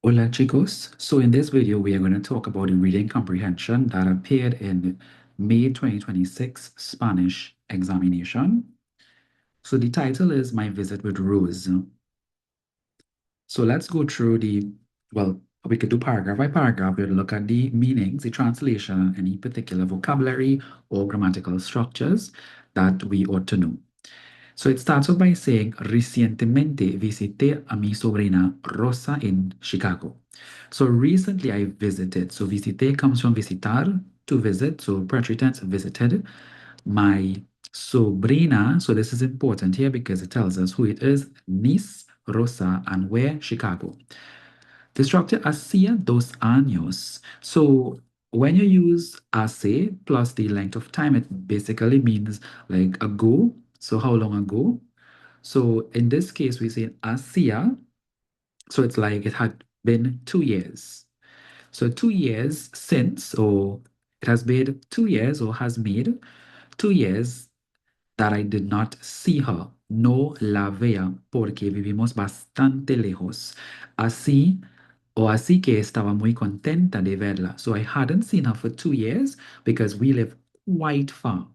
Hola chicos, so in this video we are going to talk about the reading comprehension that appeared in May 2026 Spanish examination. So the title is My Visit with Rose. So let's go through well, we could do paragraph by paragraph. We'll look at the meanings, the translation, any particular vocabulary or grammatical structures that we ought to know. So it starts off by saying, recientemente visité a mi sobrina Rosa in Chicago. So recently I visited. So visité comes from visitar, to visit. So preterite tense visited my sobrina. So this is important here because it tells us who it is, niece Rosa, and where, Chicago. The structure hacía 2 años. So when you use hace plus the length of time, it basically means like ago. So how long ago? So in this case, we say hacía. So it's like it had been 2 years. So 2 years since, or it has made 2 years, or has made 2 years that I did not see her. No la vea porque vivimos bastante lejos. Así o así que estaba muy contenta de verla. So I hadn't seen her for 2 years because we live quite far,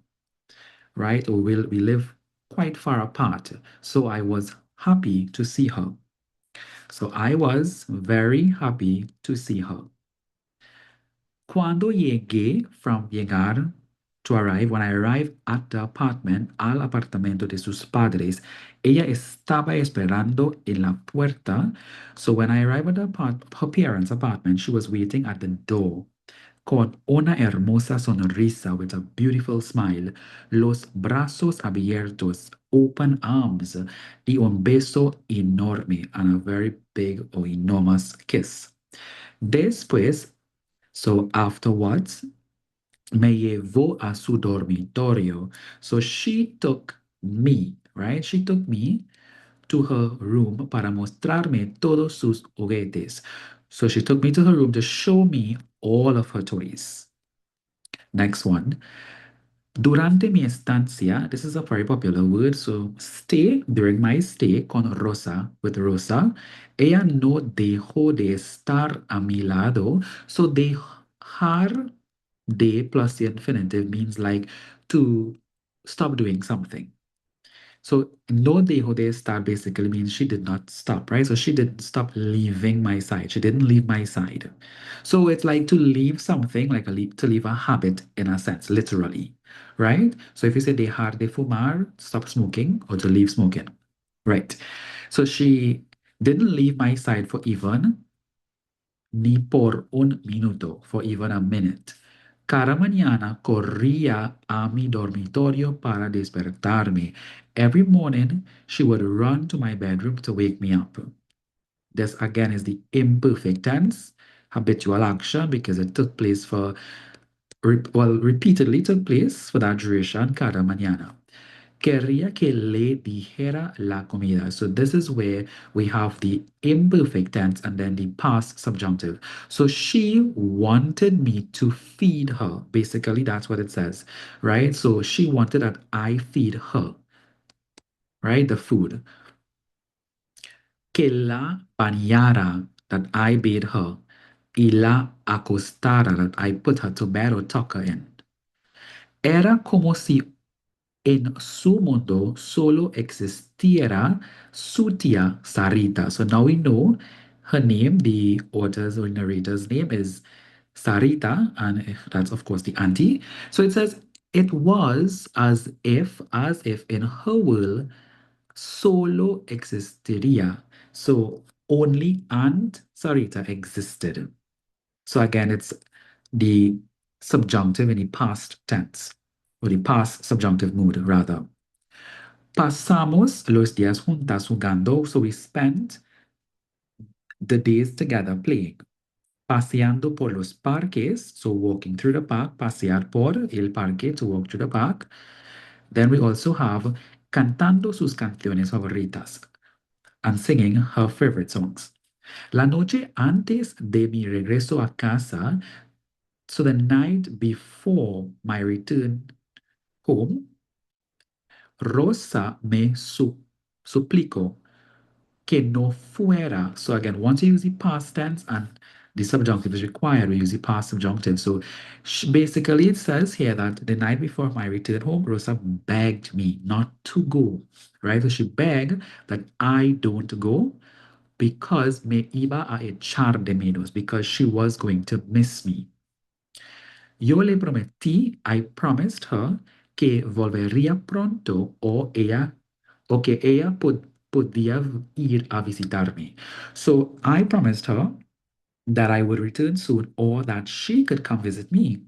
right? Or we live quite far apart. So I was happy to see her. So I was very happy to see her. Cuando llegué, from llegar, to arrive, when I arrived at the apartment, al apartamento de sus padres, ella estaba esperando en la puerta. So when I arrived at her parents' apartment, she was waiting at the door. Con una hermosa sonrisa, with a beautiful smile, los brazos abiertos, open arms, y un beso enorme, and a very big or enormous kiss. Después, so afterwards, me llevó a su dormitorio. So she took me, right? She took me to her room para mostrarme todos sus juguetes. So she took me to her room to show me all of her toys. Next one. Durante mi estancia, this is a very popular word. So stay, during my stay con Rosa, with Rosa, ella no dejó de estar a mi lado. So dejar de plus the infinitive means like to stop doing something. So no dejo de estar basically means she did not stop, right? So she didn't stop leaving my side. She didn't leave my side. So it's like to leave something, like to leave a habit in a sense, literally, right? So if you say dejar de fumar, stop smoking, or to leave smoking, right? So she didn't leave my side for even ni por un minuto, for even a minute. Cada mañana corría a mi dormitorio para despertarme. Every morning, she would run to my bedroom to wake me up. This again is the imperfect tense, habitual action, because it took place repeatedly took place for that duration, cada mañana. Quería que le dijera la comida. So this is where we have the imperfect tense and then the past subjunctive. So she wanted me to feed her. Basically, that's what it says, right? So she wanted that I feed her, right? The food. Que la bañara, that I bathe her. Y la acostara, that I put her to bed or tuck her in. Era como si en su mundo solo existiera su tía Sarita. So now we know her name, the author's or narrator's name is Sarita, and that's of course the auntie. So it says it was as if in her world solo existiría. So only Aunt Sarita existed. So again, it's the subjunctive in the past tense, or the past subjunctive mood, rather. Pasamos los días juntas jugando, so we spent the days together playing. Paseando por los parques, so walking through the park, pasear por el parque, to walk through the park. Then we also have cantando sus canciones favoritas, and singing her favorite songs. La noche antes de mi regreso a casa, so the night before my return home, Rosa me suplicó que no fuera. So again, once you use the past tense and the subjunctive is required, we use the past subjunctive. So basically, it says here that the night before my return home, Rosa begged me not to go, right? So she begged that I don't go because me iba a echar de menos, because she was going to miss me. Yo le prometí, I promised her, que volvería pronto o que ella podía ir a visitarme. So I promised her that I would return soon or that she could come visit me.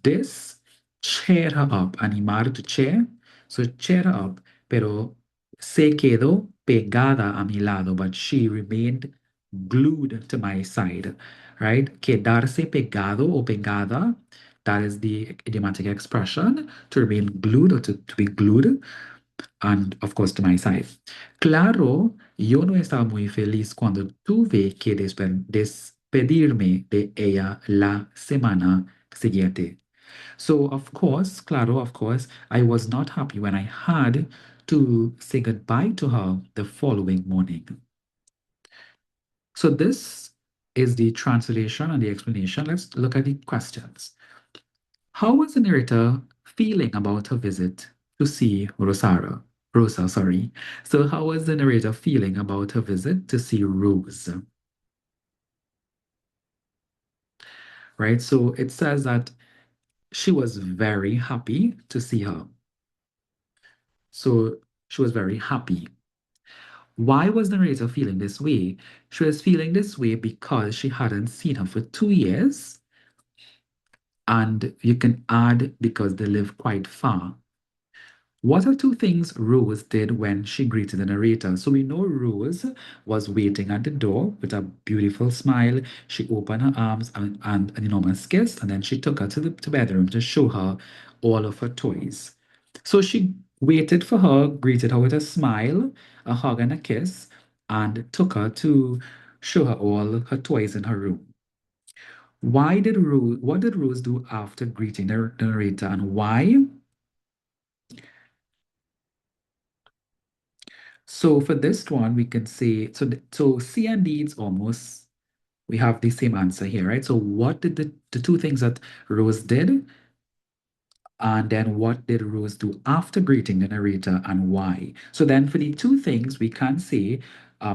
This cheered her up, animar to cheer, so cheer her up, pero se quedó pegada a mi lado, but she remained glued to my side, right? Quedarse pegado o pegada, that is the idiomatic expression, to remain glued or to be glued, and of course to my side. Claro, yo no estaba muy feliz cuando tuve que despedirme de ella la semana siguiente. So, of course, claro, of course, I was not happy when I had to say goodbye to her the following morning. So, this is the translation and the explanation. Let's look at the questions. How was the narrator feeling about her visit to see Rosa, sorry. So, how was the narrator feeling about her visit to see Rose? Right? So, it says that she was very happy to see her. So, she was very happy. Why was the narrator feeling this way? She was feeling this way because she hadn't seen her for 2 years. And you can add because they live quite far. What are two things Rose did when she greeted the narrator? So we know Rose was waiting at the door with a beautiful smile. She opened her arms and an enormous kiss, and then she took her to the bedroom to show her all of her toys. So she waited for her, greeted her with a smile, a hug, and a kiss, and took her to show her all her toys in her room. What did Rose do after greeting the narrator, and why? So for this one, we can say, so C and D, it's almost, we have the same answer here, right? So what did the two things that Rose did, and then what did Rose do after greeting the narrator and why? So then for the two things, we can say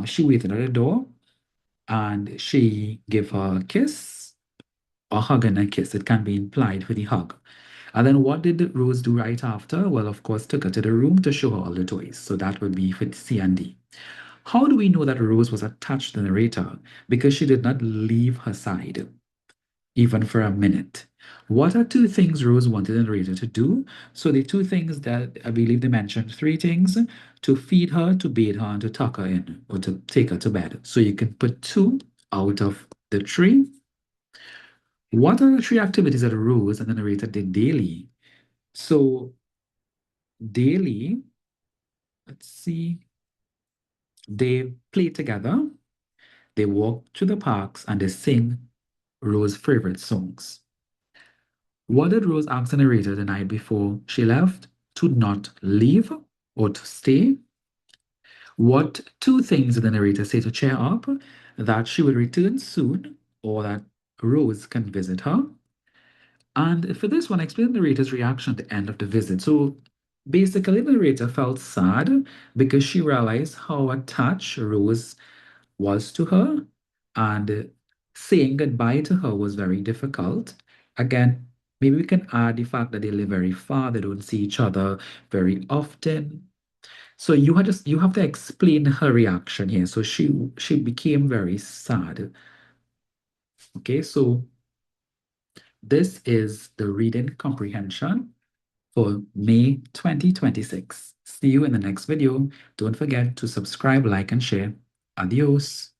she waited at the door and she gave her a kiss, a hug and a kiss. It can be implied for the hug. And then what did Rose do right after? Well, of course, took her to the room to show her all the toys. So that would be for C and D. How do we know that Rose was attached to the narrator? Because she did not leave her side, even for a minute. What are two things Rose wanted the narrator to do? So the two things that I believe they mentioned, three things: to feed her, to bathe her, and to tuck her in, or to take her to bed. So you can put two out of the three. What are the three activities that Rose and the narrator did daily? So daily, let's see, they play together, they walk to the parks, and they sing Rose's favorite songs. What did Rose ask the narrator the night before she left? To not leave or to stay? What two things did the narrator say to cheer up? That she will return soon or that Rose can visit her? And for this one, explain the narrator's reaction at the end of the visit. So basically, the narrator felt sad because she realized how attached Rose was to her, and saying goodbye to her was very difficult. Again, maybe we can add the fact that they live very far, they don't see each other very often. So you have to explain her reaction here. So she became very sad. Okay, so this is the reading comprehension for May 2026. See you in the next video. Don't forget to subscribe, like, and share. Adios.